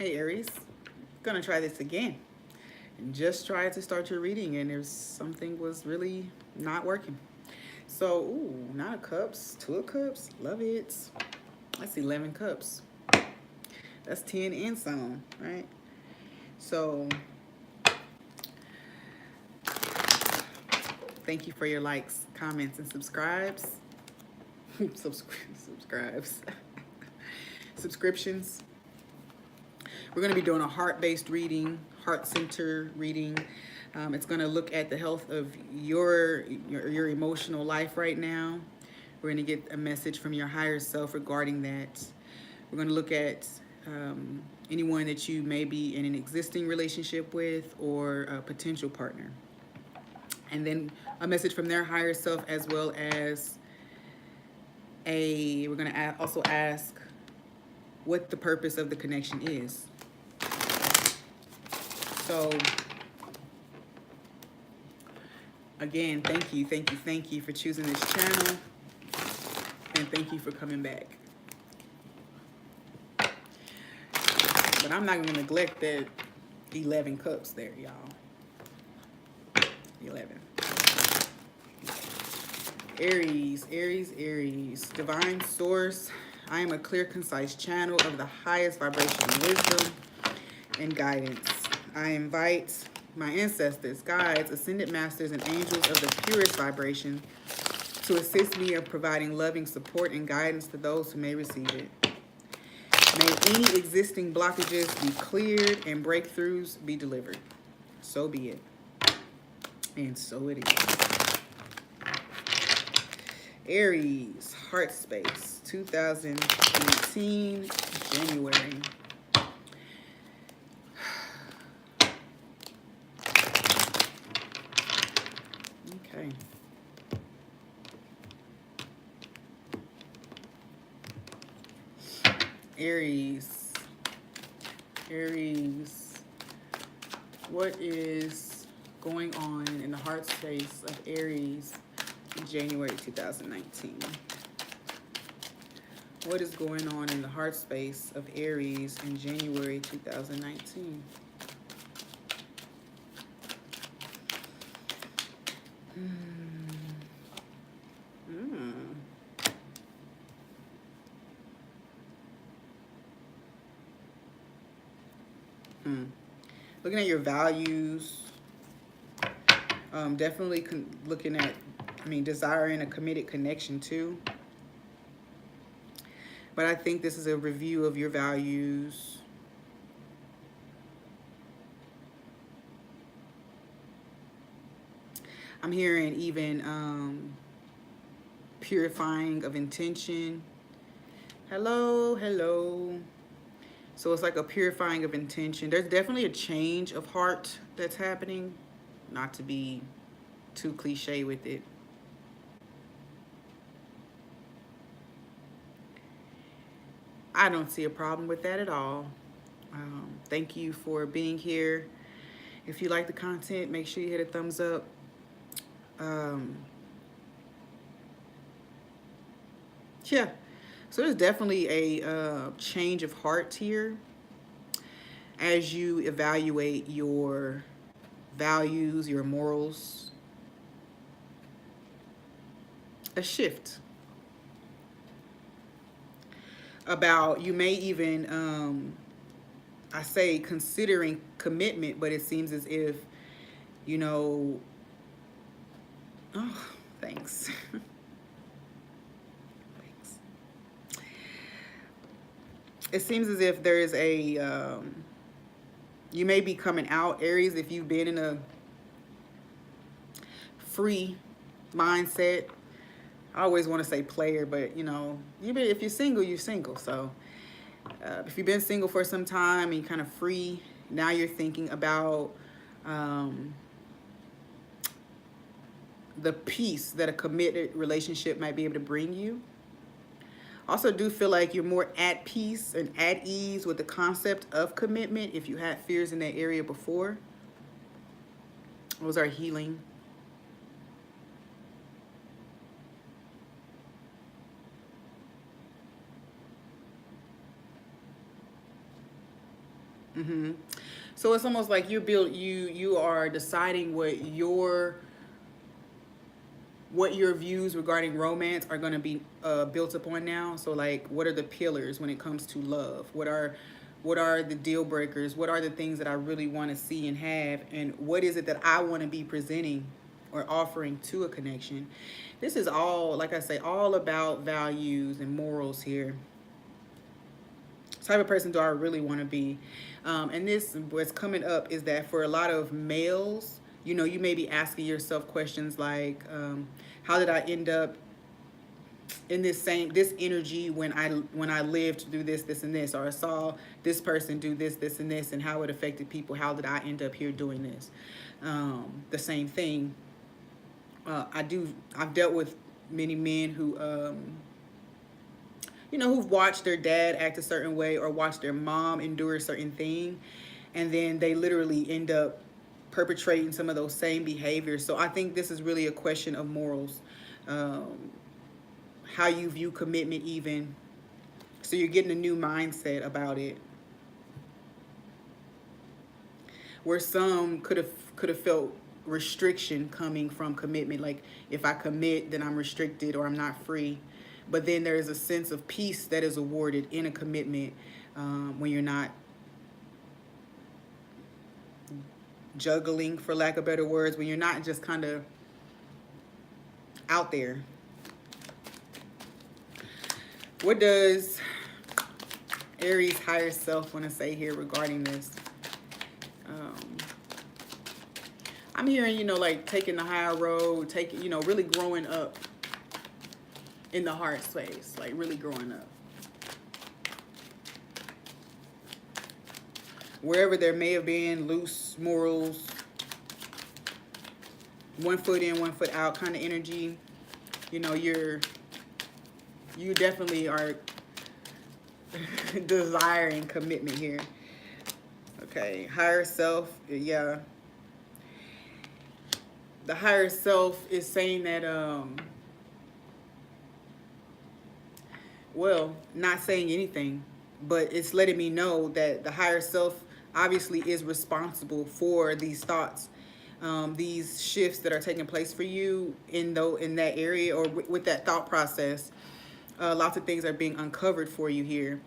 Hey Aries, gonna try this again. And just tried to start your reading and there's something was really not working. So, ooh, 9 of Cups, 2 of Cups, love it. That's 11 cups. That's 10 and some, right? So, thank you for your likes, comments, and subscribes. Subscribes. Subscriptions. We're going to be doing a heart-based reading, heart-center reading. It's going to look at the health of your emotional life right now. We're going to get a message from your higher self regarding that. We're going to look at anyone that you may be in an existing relationship with or a potential partner. And then a message from their higher self, as well as we're going to also ask what the purpose of the connection is. So, again, thank you for choosing this channel, and thank you for coming back. But I'm not going to neglect that 11 cups there, y'all. 11. Aries. Divine source. I am a clear, concise channel of the highest vibrational wisdom and guidance. I invite my ancestors, guides, ascended masters, and angels of the purest vibration to assist me in providing loving support and guidance to those who may receive it. May any existing blockages be cleared and breakthroughs be delivered. So be it. And so it is. Aries, heart space, 2018, January. Okay. Aries. What is going on in the heart space of Aries in January 2019? What is going on in the heart space of Aries in January 2019? Looking at your values, definitely looking at, desiring a committed connection too. But I think this is a review of your values. I'm hearing even purifying of intention. Hello. So it's like a purifying of intention. There's definitely a change of heart that's happening. Not to be too cliche with it. I don't see a problem with that at all. Thank you for being here. If you like the content, make sure you hit a thumbs up. Yeah. So there's definitely a change of heart here as you evaluate your values, your morals. A shift about, you may even, I say considering commitment, but it seems as if, oh, thanks. It seems as if there is a, you may be coming out, Aries, if you've been in a free mindset. I always want to say player, but if you're single, you're single. So if you've been single for some time and you're kind of free, now you're thinking about the peace that a committed relationship might be able to bring you. Also do feel like you're more at peace and at ease with the concept of commitment if you had fears in that area before. Those are healing. Mm-hmm. So it's almost like you are deciding what your views regarding romance are going to be built upon now. So like, what are the pillars when it comes to love? What are the deal breakers? What are the things that I really want to see and have? And what is it that I want to be presenting or offering to a connection? This is all, like I say, all about values and morals here. What type of person do I really want to be? And this, what's coming up is that for a lot of males, you may be asking yourself questions like, how did I end up in this energy when I lived through this and this, or I saw this person do this and this, and how it affected people? How did I end up here doing this? The same thing. I've dealt with many men who who've watched their dad act a certain way or watched their mom endure a certain thing, and then they literally end up perpetrating some of those same behaviors. So I think this is really a question of morals, how you view commitment even. So you're getting a new mindset about it, where some could have felt restriction coming from commitment, like if I commit, then I'm restricted or I'm not free. But then there is a sense of peace that is awarded in a commitment, when you're not juggling, for lack of better words, when you're not just kind of out there. What does Aries higher self want to say here regarding this? I'm hearing, like taking the higher road, really growing up in the heart space, like really growing up. Wherever there may have been loose morals, 1 foot in, 1 foot out kind of energy, you definitely are desiring commitment here. Okay, higher self, yeah. The higher self is saying that, well, not saying anything, but it's letting me know that the higher self obviously is responsible for these thoughts, these shifts that are taking place for you in that area, or with that thought process. Lots of things are being uncovered for you here.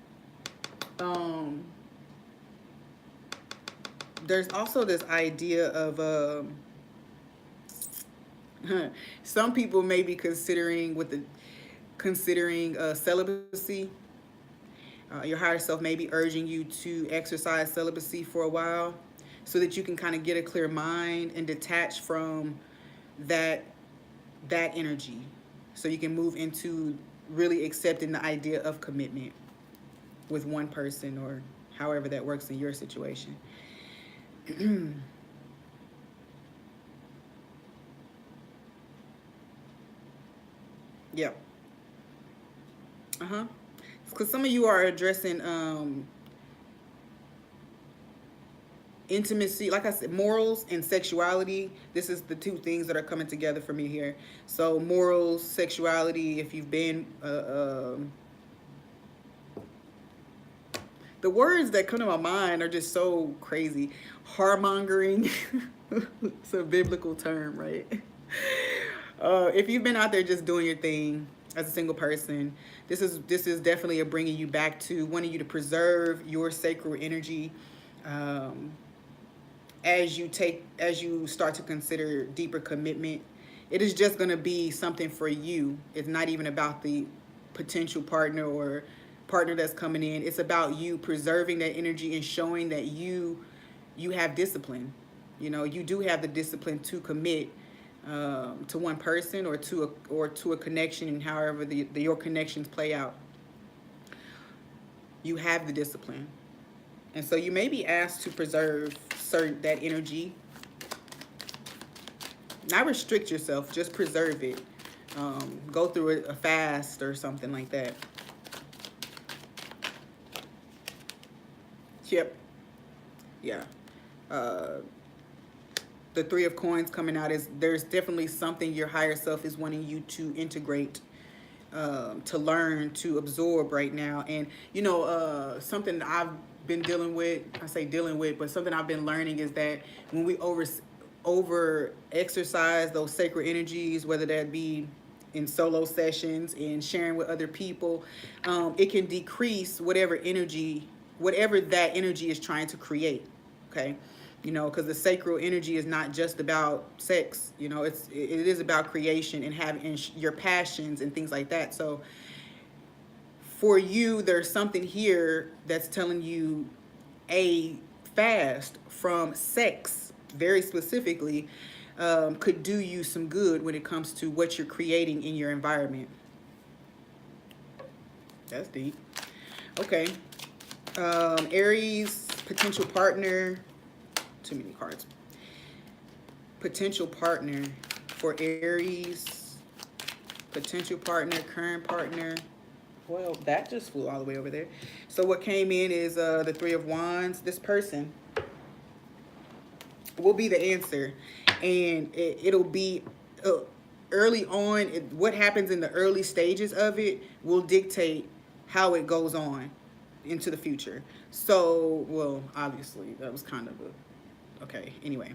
There's also this idea of some people may be considering celibacy. Your higher self may be urging you to exercise celibacy for a while, so that you can kind of get a clear mind and detach from that energy, so you can move into really accepting the idea of commitment with one person, or however that works in your situation. Yeah. Because some of you are addressing intimacy, like I said, morals and sexuality. This is the two things that are coming together for me here. So morals, sexuality. If you've been the words that come to my mind are just so crazy. Whoremongering. It's a biblical term, right? If you've been out there just doing your thing as a single person, this is definitely a bringing you back to wanting you to preserve your sacred energy, as you start to consider deeper commitment. It is just going to be something for you. It's not even about the potential partner or partner that's coming in. It's about you preserving that energy and showing that you have discipline. You do have the discipline to commit, to one person, or to a connection, and however your connections play out. You have the discipline, and so you may be asked to preserve that energy. Not restrict yourself, just preserve it. Go through a fast or something like that. Yep. Yeah. The 3 of Coins coming out is there's definitely something your higher self is wanting you to integrate to learn, to absorb right now. And, you know, something I've been dealing with, I say dealing with, but something I've been learning is that when we over exercise those sacred energies, whether that be in solo sessions and sharing with other people, it can decrease whatever that energy is trying to create. Okay. You know, because the sacral energy is not just about sex. You know, it is about creation and having your passions and things like that. So for you, there's something here that's telling you a fast from sex, very specifically, could do you some good when it comes to what you're creating in your environment. That's deep. Okay. Aries, potential partner. Too many cards. Potential partner for Aries. Potential partner, current partner. Well, that just flew all the way over there. So what came in is the Three of Wands. This person will be the answer. And it'll be early on. What happens in the early stages of it will dictate how it goes on into the future. So, well, obviously, that was kind of a... Okay, anyway.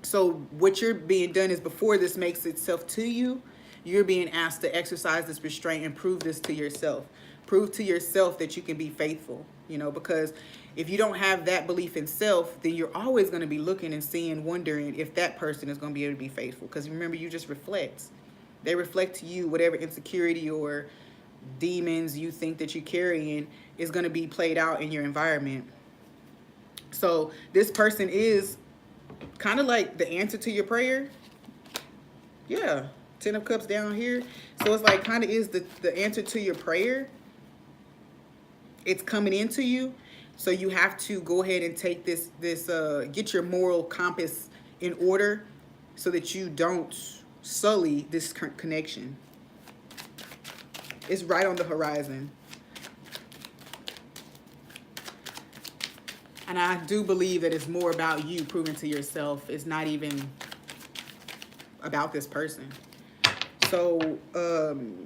So what you're being done is before this makes itself to you, you're being asked to exercise this restraint and prove this to yourself. Prove to yourself that you can be faithful, you know, because if you don't have that belief in self, then you're always going to be looking and seeing, wondering if that person is going to be able to be faithful. Because remember, you just reflect. They reflect to you whatever insecurity or demons you think that you're carrying is going to be played out in your environment. So this person is kind of like the answer to your prayer. Yeah. 10 of Cups down here. So it's like kind of is the answer to your prayer. It's coming into you. So you have to go ahead and take this get your moral compass in order so that you don't sully this connection. It's right on the horizon. And I do believe that it's more about you proving to yourself. It's not even about this person. So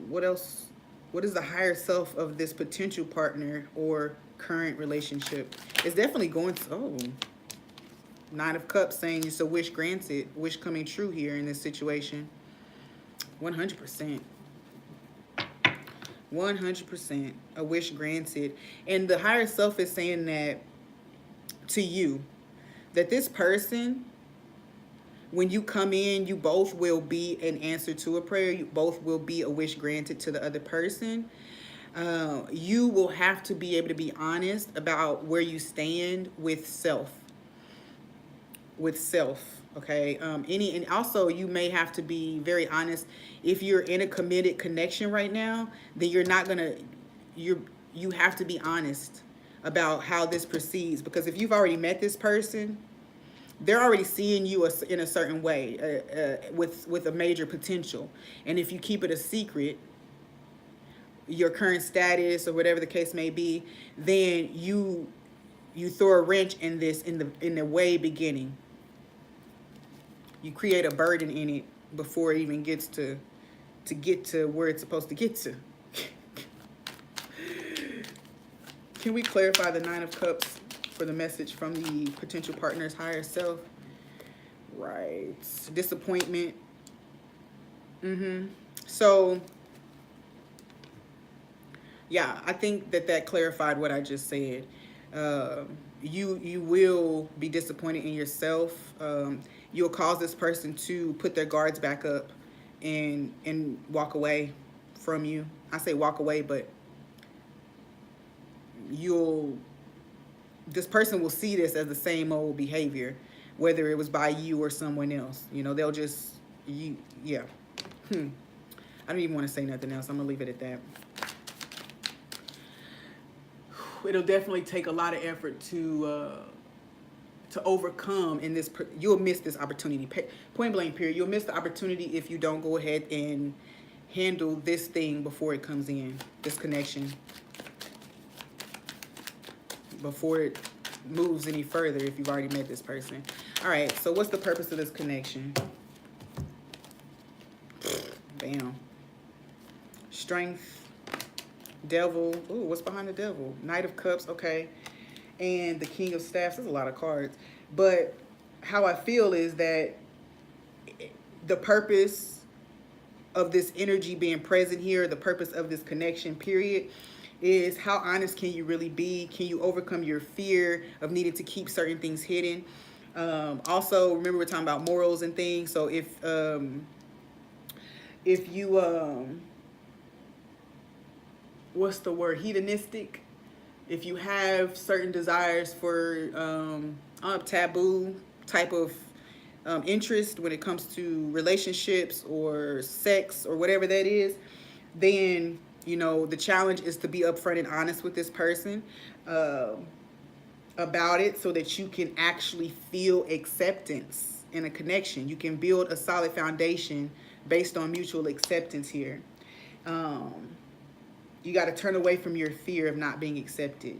what else? What is the higher self of this potential partner or current relationship? It's definitely going to... Oh, Nine of Cups saying it's a wish granted. Wish coming true here in this situation. 100%. 100%. A wish granted. And the higher self is saying that to you, that this person, when you come in, you both will be an answer to a prayer. You both will be a wish granted to the other person. You will have to be able to be honest about where you stand with self. With self, okay? And also you may have to be very honest. If you're in a committed connection right now, then you're not gonna... You have to be honest about how this proceeds, because if you've already met this person, they're already seeing you in a certain way, with a major potential. And if you keep it a secret, your current status or whatever the case may be, then you throw a wrench in this in the way beginning. You create a burden in it before it even gets to get to where it's supposed to get to. Can we clarify the Nine of Cups for the message from the potential partner's higher self? Right. Disappointment. So, yeah, I think that clarified what I just said. You will be disappointed in yourself. You'll cause this person to put their guards back up and walk away from you. I say walk away, but this person will see this as the same old behavior, whether it was by you or someone else. You know, they'll just... Yeah. I don't even want to say nothing else. I'm going to leave it at that. It'll definitely take a lot of effort to overcome in this. You'll miss this opportunity. Point blank, period. You'll miss the opportunity if you don't go ahead and handle this thing before it comes in, this connection, before it moves any further if you've already met this person. All right, so what's the purpose of this connection? Bam. Strength, Devil. Ooh, what's behind the Devil? Knight of Cups, okay. And the King of Staffs. There's a lot of cards. But how I feel is that the purpose of this energy being present here, the purpose of this connection, period, is how honest can you really be? Can you overcome your fear of needing to keep certain things hidden? Also, remember we're talking about morals and things. So if you what's the word, hedonistic, if you have certain desires for taboo type of interest when it comes to relationships or sex or whatever that is, then you know the challenge is to be upfront and honest with this person about it, so that you can actually feel acceptance in a connection. You can build a solid foundation based on mutual acceptance here. You got to turn away from your fear of not being accepted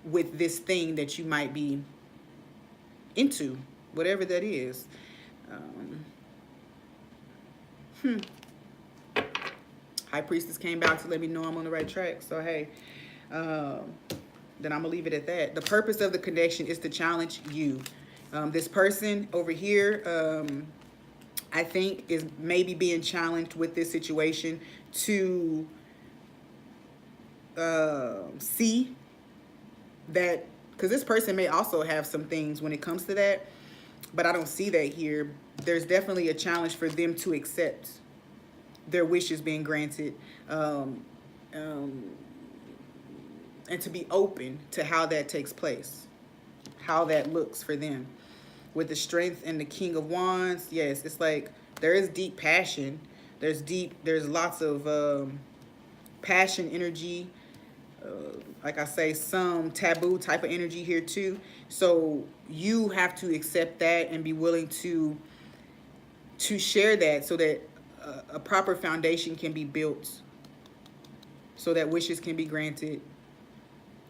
with this thing that you might be into, whatever that is. High Priestess came back to let me know I'm on the right track. So, hey, then I'm going to leave it at that. The purpose of the connection is to challenge you. This person over here, I think, is maybe being challenged with this situation to see that, because this person may also have some things when it comes to that, but I don't see that here. There's definitely a challenge for them to accept their wishes being granted, and to be open to how that takes place, how that looks for them. With the Strength and the King of Wands, yes, it's like there is deep passion. There's lots of passion energy. Like I say, some taboo type of energy here too. So you have to accept that and be willing to share that, so that a proper foundation can be built, so that wishes can be granted.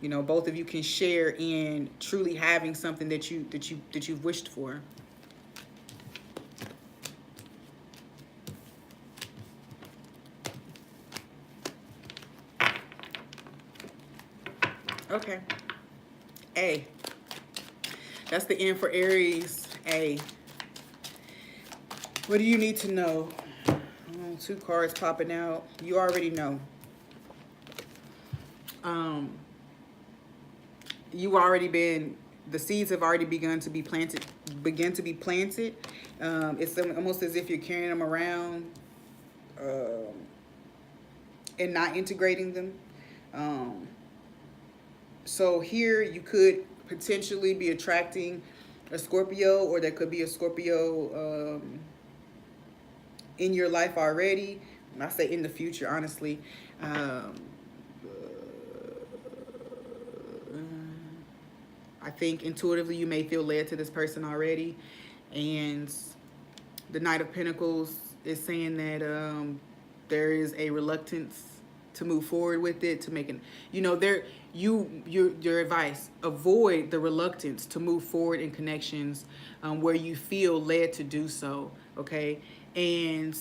You know, both of you can share in truly having something that you've wished for. Okay. A. That's the end for Aries. A. What do you need to know? Oh, 2 cards popping out. You already know. The seeds have already begun to be planted. It's almost as if you're carrying them around and not integrating them. So here you could potentially be attracting a Scorpio, or there could be a Scorpio in your life already. And I say in the future, honestly. I think intuitively you may feel led to this person already. And the Knight of Pentacles is saying that there is a reluctance to move forward with it, to make an, you know, your advice, avoid the reluctance to move forward in connections where you feel led to do so, okay? And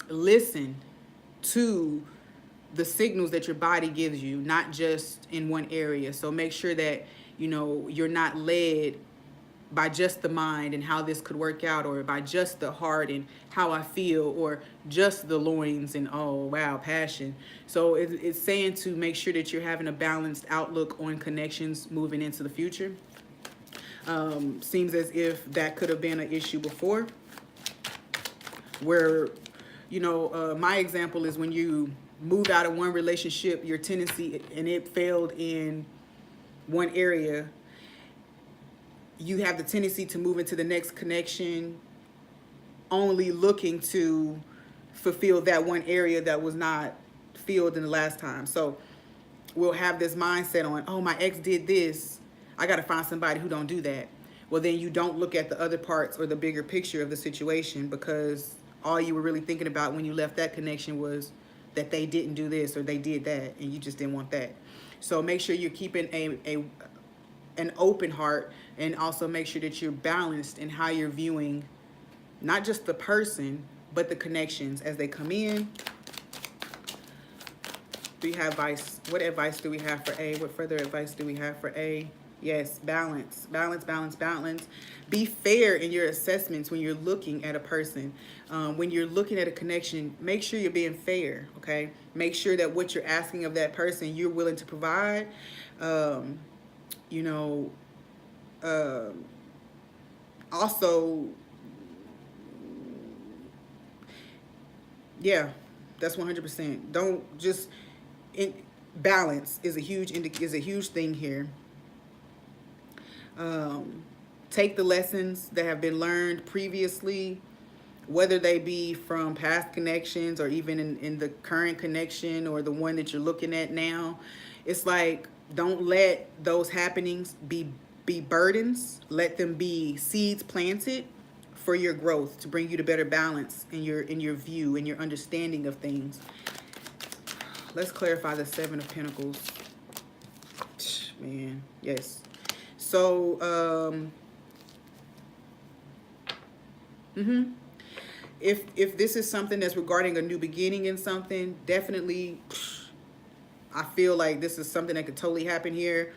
listen to the signals that your body gives you, not just in one area. So make sure that, you know, you're not led by just the mind and how this could work out, or by just the heart and how I feel, or just the loins and, oh, wow, passion. So it's saying to make sure that you're having a balanced outlook on connections moving into the future. Seems as if that could have been an issue before, where, you know, my example is when you move out of one relationship, your tendency, and it failed in one area, you have the tendency to move into the next connection only looking to fulfill that one area that was not filled in the last time. So we'll have this mindset on, oh, my ex did this, I got to find somebody who don't do that. Well, then you don't look at the other parts or the bigger picture of the situation, because all you were really thinking about when you left that connection was that they didn't do this or they did that, and you just didn't want that. So make sure you're keeping an open heart, and also make sure that you're balanced in how you're viewing not just the person, but the connections as they come in Do you have advice? What advice do we have for A? What further advice do we have for A? Yes, balance, balance, balance, balance. Be fair in your assessments when you're looking at a person. When you're looking at a connection, make sure you're being fair, okay? Make sure that what you're asking of that person, you're willing to provide. Um, you know, also, yeah, that's 100%. Don't just balance is a huge thing here. Take the lessons that have been learned previously, whether they be from past connections or even in the current connection or the one that you're looking at now. It's like, don't let those happenings be burdens. Let them be seeds planted for your growth, to bring you to better balance in your view and your understanding of things. Let's clarify the Seven of Pentacles. Man, yes. So, if this is something that's regarding a new beginning in something, definitely, I feel like this is something that could totally happen here.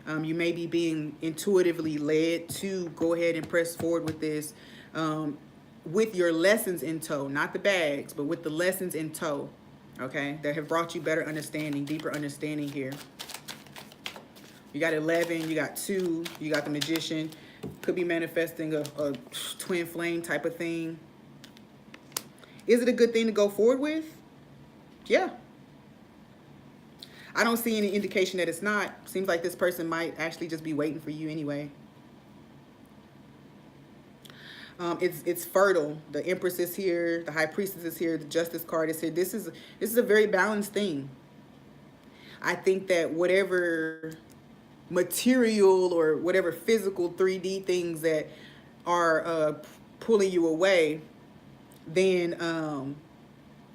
You may be being intuitively led to go ahead and press forward with this, with your lessons in tow, not the bags, but with the lessons in tow, okay, that have brought you better understanding, deeper understanding here. You got 11, you got 2, you got the Magician. Could be manifesting a twin flame type of thing. Is it a good thing to go forward with? Yeah. I don't see any indication that it's not. Seems like this person might actually just be waiting for you anyway. It's fertile. The Empress is here. The High Priestess is here. The Justice card is here. This is a very balanced thing. I think that whatever material or whatever physical 3D things that are pulling you away, then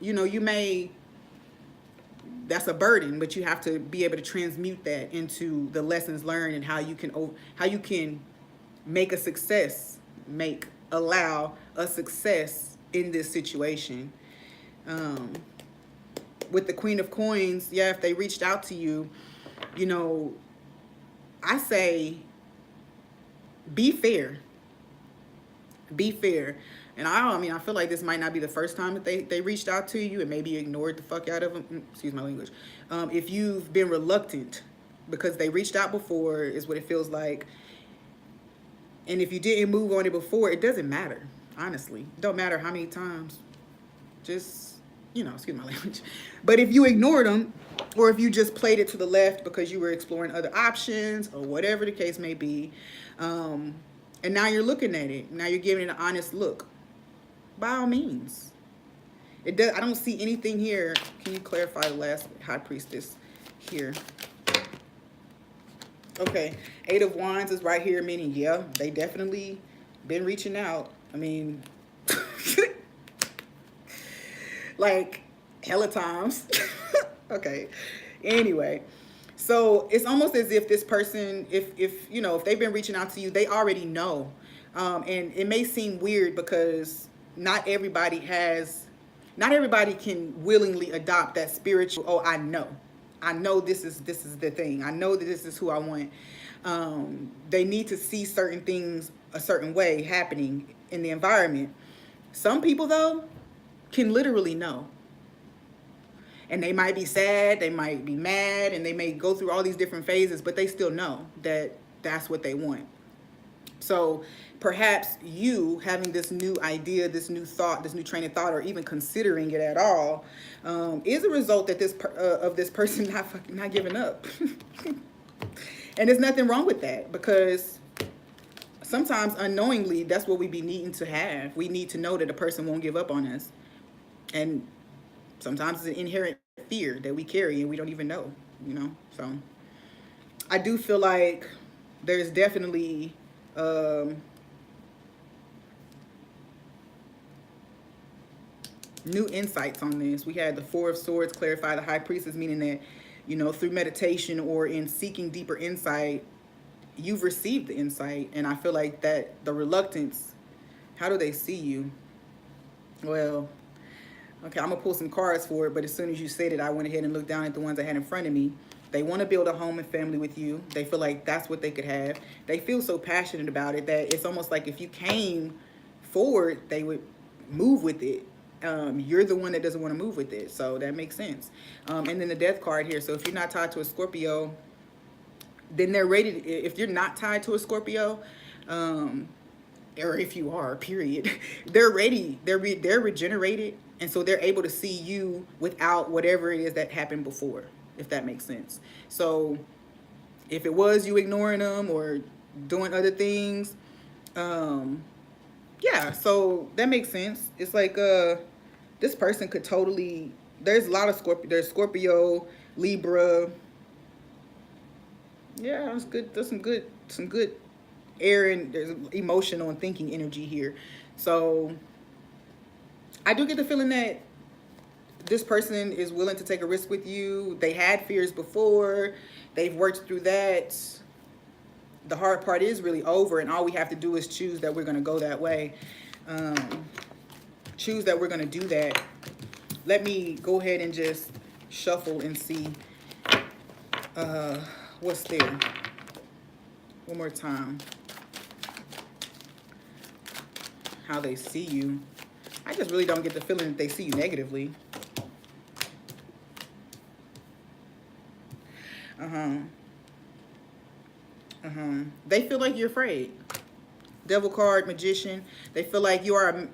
you may, that's a burden, but you have to be able to transmute that into the lessons learned and how you can allow a success in this situation. With the Queen of Coins, yeah, if they reached out to you, I say be fair. Be fair. And I feel like this might not be the first time that they reached out to you, and maybe you ignored the fuck out of them. Excuse my language. If you've been reluctant because they reached out before, is what it feels like. And if you didn't move on it before, it doesn't matter. Honestly, it don't matter how many times. Just, excuse my language. But if you ignored them, or if you just played it to the left because you were exploring other options or whatever the case may be, and now you're looking at it, now you're giving it an honest look, by all means. I don't see anything here. Can you clarify the last High Priestess here? Okay, 8 of Wands is right here, meaning, yeah, they definitely been reaching out. I mean, like, hella times. Okay, anyway. So it's almost as if this person, if they've been reaching out to you, they already know. And it may seem weird because not everybody can willingly adopt that spiritual, oh, I know this is the thing. I know that this is who I want. They need to see certain things a certain way happening in the environment. Some people, though, can literally know. And they might be sad, they might be mad, and they may go through all these different phases, but they still know that that's what they want. So perhaps you having this new idea, this new thought, this new train of thought, or even considering it at all, is a result that of this person not giving up. And there's nothing wrong with that, because sometimes unknowingly, that's what we be needing to have. We need to know that a person won't give up on us. And sometimes it's an inherent fear that we carry and we don't even know, So I do feel like there's definitely new insights on this. We had the 4 of Swords clarify the High Priestess, meaning that, through meditation or in seeking deeper insight, you've received the insight. And I feel like that the reluctance, how do they see you? Well, Okay, I'm gonna pull some cards for it, but as soon as you said it, I went ahead and looked down at the ones I had in front of me. They want to build a home and family with you. They feel like that's what they could have. They feel so passionate about it that it's almost like if you came forward, they would move with it. You're the one that doesn't want to move with it, so that makes sense. And then the death card here. So if you're not tied to a Scorpio, then they're ready to, if you're not tied to a Scorpio, or if you are, period, they're ready. They're regenerated, and so they're able to see you without whatever it is that happened before, if that makes sense. So if it was you ignoring them or doing other things, yeah, so that makes sense. It's like this person could totally, there's a lot of Scorpio, there's Scorpio, Libra. Yeah, that's good. There's some good air, and there's emotional and thinking energy here. So I do get the feeling that this person is willing to take a risk with you. They had fears before. They've worked through that. The hard part is really over, and all we have to do is choose that we're going to go that way. Choose that we're going to do that. Let me go ahead and just shuffle and see what's there. One more time. How they see you. I just really don't get the feeling that they see you negatively. They feel like you're afraid. Devil card, Magician. They feel like you are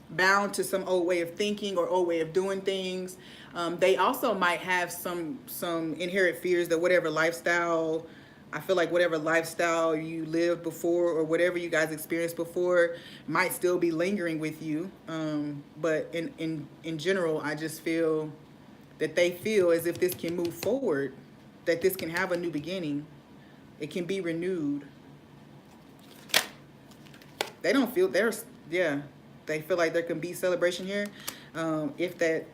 bound to some old way of thinking or old way of doing things. They also might have some inherent fears that whatever lifestyle, I feel like whatever lifestyle you lived before or whatever you guys experienced before might still be lingering with you. But in general, I just feel that they feel as if this can move forward, that this can have a new beginning. It can be renewed. They don't feel there's, yeah, they feel like there can be celebration here. If there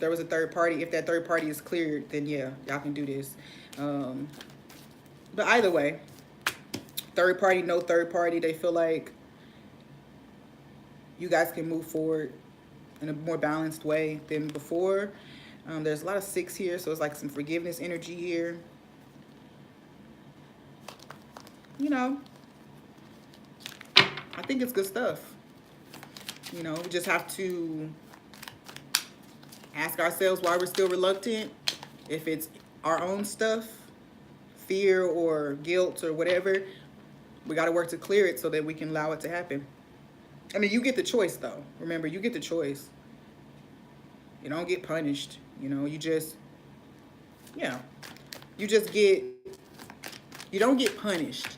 was a third party, if that third party is cleared, then yeah, y'all can do this. But either way, third party, no third party, they feel like you guys can move forward in a more balanced way than before. There's a lot of 6 here, so it's like some forgiveness energy here. You know, I think it's good stuff. You know, we just have to ask ourselves why we're still reluctant. If it's our own stuff, fear or guilt or whatever, we got to work to clear it so that we can allow it to happen. I mean, you get the choice, though. Remember, you get the choice. You don't get punished. You know, you just, yeah. You don't get punished.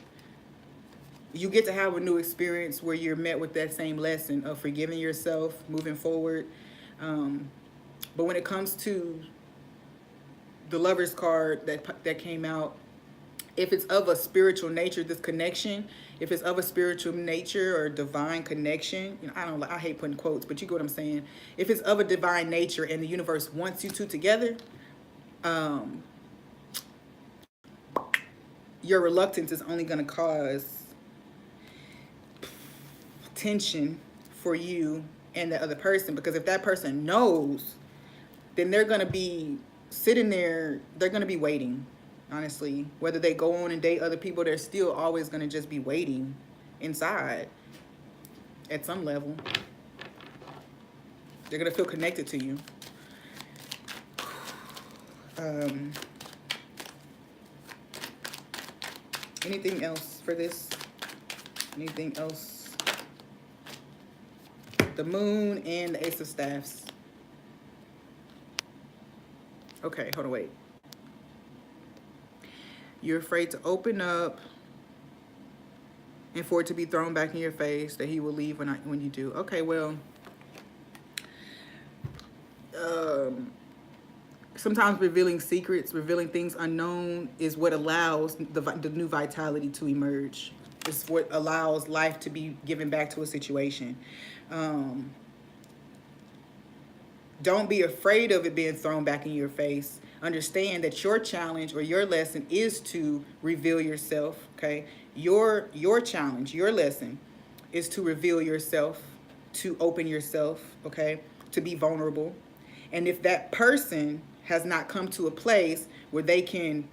You get to have a new experience where you're met with that same lesson of forgiving yourself, moving forward. But when it comes to the Lover's card that came out, if it's of a spiritual nature, this connection, if it's of a spiritual nature or divine connection, you know, I hate putting quotes, but you get what I'm saying. If it's of a divine nature and the universe wants you two together, your reluctance is only going to cause tension for you and the other person, because if that person knows, then they're going to be sitting there, they're going to be waiting. Honestly, whether they go on and date other people, they're still always going to just be waiting inside at some level. They're going to feel connected to you. Anything else for this? Anything else? The Moon and the Ace of Staffs. Okay, hold on, wait. You're afraid to open up and for it to be thrown back in your face that he will leave when you do. Okay, well, sometimes revealing secrets, revealing things unknown is what allows the new vitality to emerge. It's what allows life to be given back to a situation. Don't be afraid of it being thrown back in your face. Understand that your challenge or your lesson is to reveal yourself, okay? Your challenge, your lesson is to reveal yourself, to open yourself, okay, to be vulnerable. And if that person has not come to a place where they can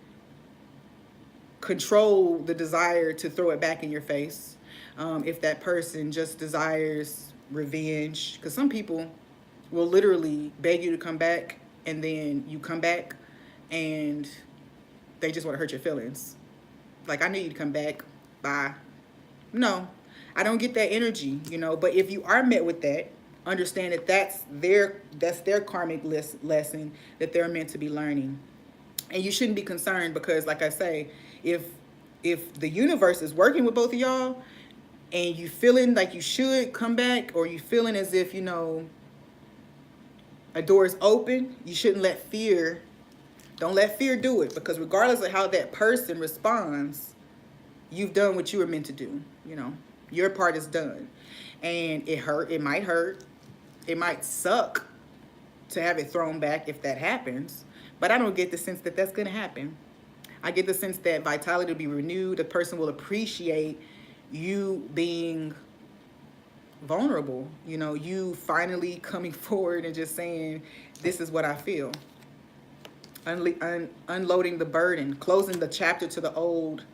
control the desire to throw it back in your face, if that person just desires revenge, because some people will literally beg you to come back, and then you come back and they just want to hurt your feelings. Like, I need you to come back. Bye. No, I don't get that energy, you know. But if you are met with that, understand that that's their karmic lesson that they're meant to be learning. And you shouldn't be concerned, because, like I say, if the universe is working with both of y'all and you feeling like you should come back, or you feeling as if, you know, a door is open, you shouldn't let fear, don't let fear do it, because regardless of how that person responds, you've done what you were meant to do. You know, your part is done. And it might hurt, it might suck to have it thrown back if that happens, but I don't get the sense that that's going to happen. I get the sense that vitality will be renewed. The person will appreciate you being vulnerable, you know, you finally coming forward and just saying, this is what I feel. Unloading the burden, closing the chapter to the old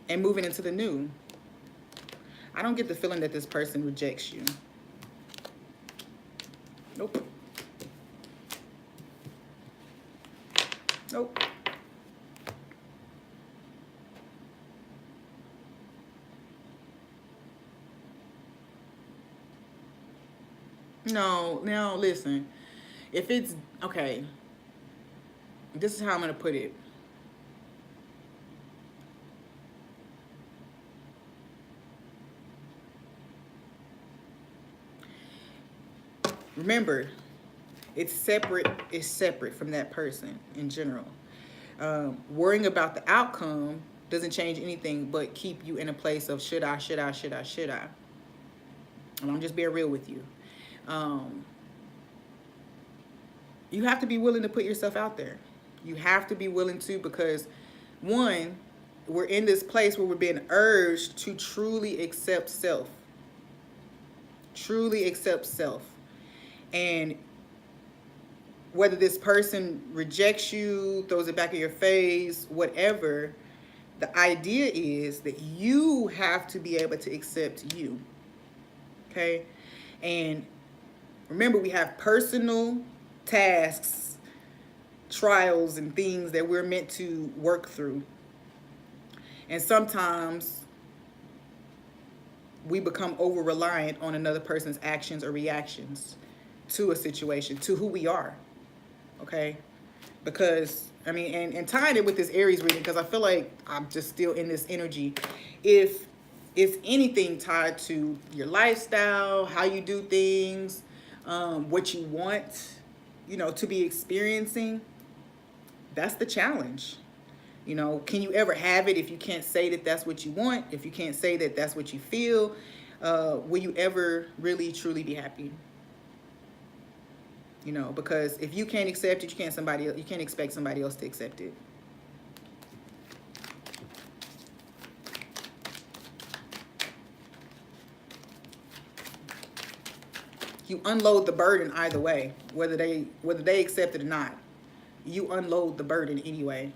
and moving into the new. I don't get the feeling that this person rejects you. Nope. Nope. No, now listen. If it's okay, this is how I'm going to put it. Remember, it's separate from that person in general. Worrying about the outcome doesn't change anything but keep you in a place of should I. And I'm just being real with you. You have to be willing to put yourself out there. You have to be willing to, because one, we're in this place where we're being urged to truly accept self. Truly accept self. And whether this person rejects you, throws it back in your face, whatever, the idea is that you have to be able to accept you. Okay? And remember, we have personal tasks, trials, and things that we're meant to work through. And sometimes we become over-reliant on another person's actions or reactions to a situation, to who we are. Okay? Because, I mean, and tying it with this Aries reading, because I feel like I'm just still in this energy. If it's anything tied to your lifestyle, how you do things, what you want, you know, to be experiencing, that's the challenge. You know, can you ever have it if you can't say that that's what you want? If you can't say that that's what you feel, will you ever really, truly be happy? You know, because if you can't accept it, you can't expect somebody else to accept it. You unload the burden either way, whether they accept it or not. You unload the burden anyway.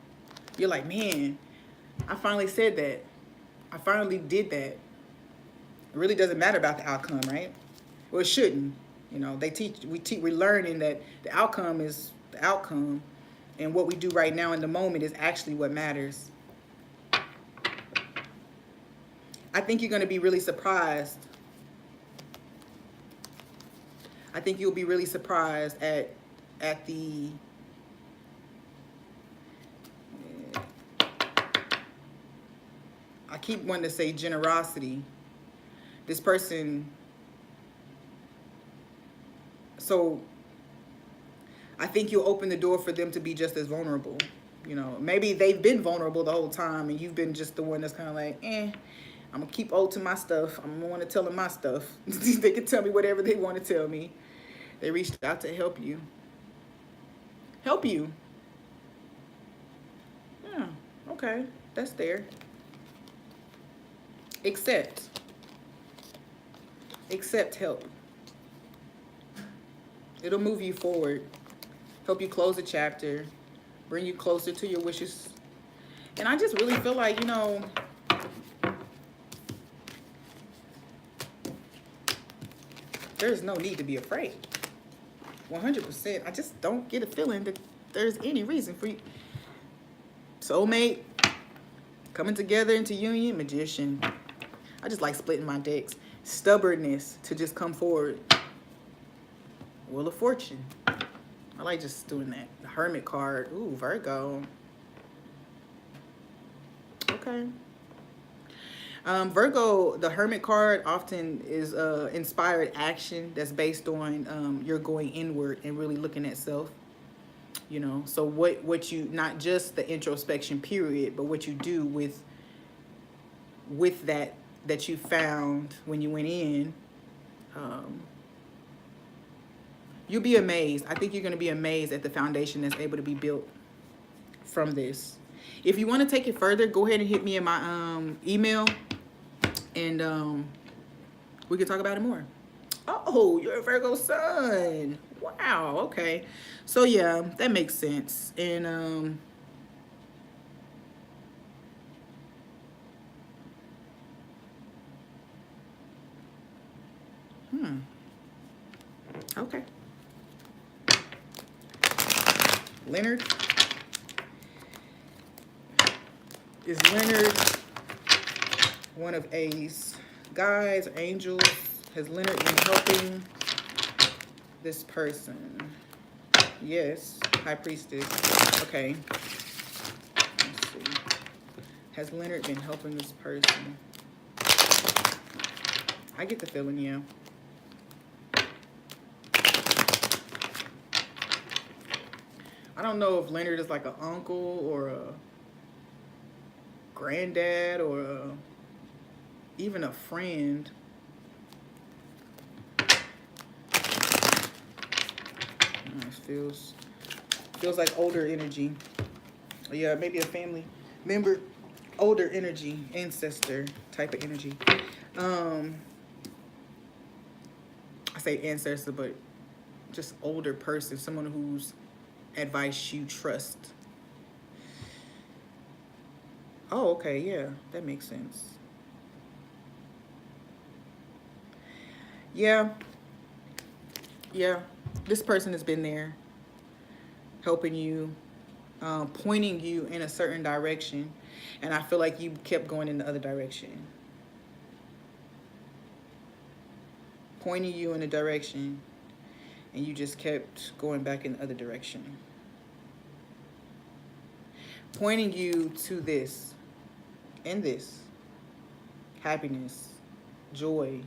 You're like, man, I finally said that. I finally did that. It really doesn't matter about the outcome, right? Well, it shouldn't. You know, we're learning that the outcome is the outcome, and what we do right now in the moment is actually what matters. I think you're going to be really surprised. I think you'll be really surprised at the I keep wanting to say generosity. This person, so I think you'll open the door for them to be just as vulnerable. You know, maybe they've been vulnerable the whole time and you've been just the one that's kind of like, I'm going to keep old to my stuff. I'm going to want to tell them my stuff. They can tell me whatever they want to tell me. They reached out to help you. Help you. Yeah, okay, that's there. Accept. accept help. It'll move you forward, help you close a chapter, bring you closer to your wishes. And I just really feel like, you know, there's no need to be afraid. 100%. I just don't get a feeling that there's any reason for you. Soulmate, coming together into union, magician. I just like splitting my decks. Stubbornness to just come forward. Wheel of Fortune. I like just doing that. The Hermit card. Ooh, Virgo. Okay. Virgo, the Hermit card often is inspired action that's based on you're going inward and really looking at self. You know, so what you, not just the introspection period, but what you do with that you found when you went in. You'll be amazed. I think you're going to be amazed at the foundation that's able to be built from this. If you want to take it further, go ahead and hit me in my email, and we can talk about it more. Oh, you're a Virgo sun. Wow, okay. So yeah, that makes sense. And okay. Leonard. Is Leonard one of A's guides, angels? Has Leonard been helping this person? Yes. High Priestess. Okay. Let's see. Has Leonard been helping this person? I get the feeling, yeah. I don't know if Leonard is like an uncle or a granddad or even a friend. It feels like older energy. Yeah, maybe a family member, older energy, ancestor type of energy. I say ancestor, but just older person, someone whose advice you trust. Oh, okay, yeah, that makes sense. Yeah, this person has been there helping you, pointing you in a certain direction, and I feel like you kept going in the other direction. Pointing you in a direction, and you just kept going back in the other direction. Pointing you to this and this. Happiness, joy,